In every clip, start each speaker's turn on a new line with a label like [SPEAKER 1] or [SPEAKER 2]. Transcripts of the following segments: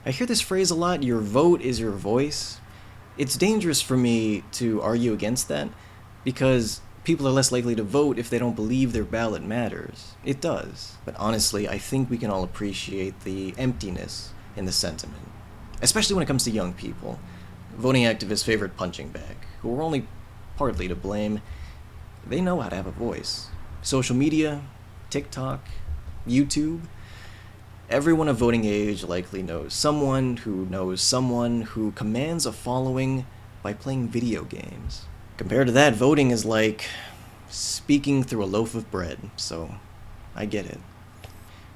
[SPEAKER 1] I hear this phrase a lot, your vote is your voice. It's dangerous for me to argue against that because people are less likely to vote if they don't believe their ballot matters. It does. But honestly, I think we can all appreciate the emptiness in the sentiment, especially when it comes to young people, voting activists' favorite punching bag, who are only partly to blame. They know how to have a voice. Social media, TikTok, YouTube, everyone of voting age likely knows someone who commands a following by playing video games. Compared to that, voting is like speaking through a loaf of bread, so I get it.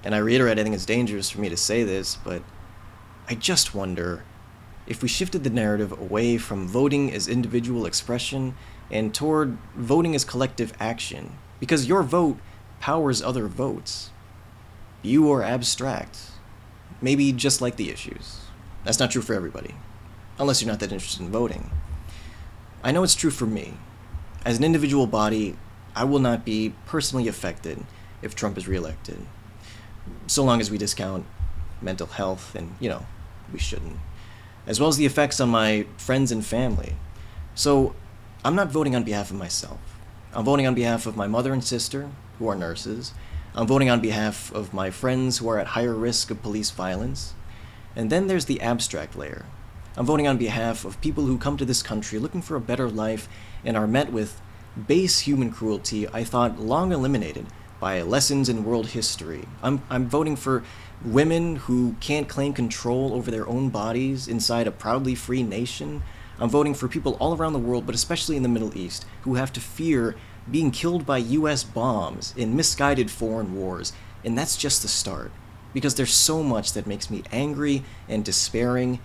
[SPEAKER 1] And I reiterate, I think it's dangerous for me to say this, but I just wonder if we shifted the narrative away from voting as individual expression and toward voting as collective action, because your vote powers other votes. You are abstract, maybe just like the issues. That's not true for everybody, unless you're not that interested in voting. I know it's true for me. As an individual body, I will not be personally affected if Trump is reelected, so long as we discount mental health, and, we shouldn't, as well as the effects on my friends and family. So, I'm not voting on behalf of myself. I'm voting on behalf of my mother and sister, who are nurses. I'm voting on behalf of my friends who are at higher risk of police violence. And then there's the abstract layer. I'm voting on behalf of people who come to this country looking for a better life and are met with base human cruelty I thought long eliminated by lessons in world history. I'm voting for women who can't claim control over their own bodies inside a proudly free nation. I'm voting for people all around the world, but especially in the Middle East, who have to fear being killed by US bombs in misguided foreign wars. And that's just the start. Because there's so much that makes me angry and despairing,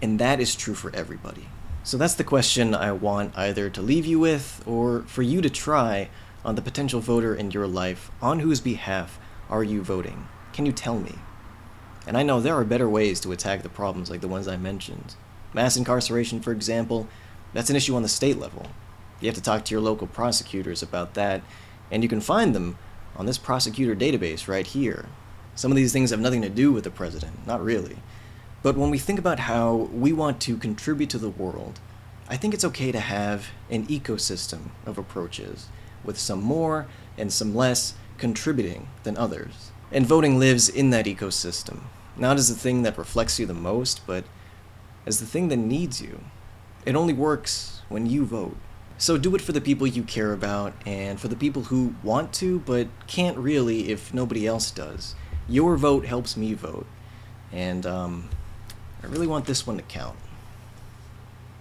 [SPEAKER 1] and that is true for everybody. So that's the question I want either to leave you with, or for you to try on the potential voter in your life. On whose behalf are you voting? Can you tell me? And I know there are better ways to attack the problems like the ones I mentioned. Mass incarceration, for example, that's an issue on the state level. You have to talk to your local prosecutors about that, and you can find them on this prosecutor database right here. Some of these things have nothing to do with the president, not really. But when we think about how we want to contribute to the world, I think it's okay to have an ecosystem of approaches, with some more and some less contributing than others. And voting lives in that ecosystem, not as the thing that reflects you the most, but as the thing that needs you. It only works when you vote. So do it for the people you care about, and for the people who want to, but can't really if nobody else does. Your vote helps me vote. And I really want this one to count.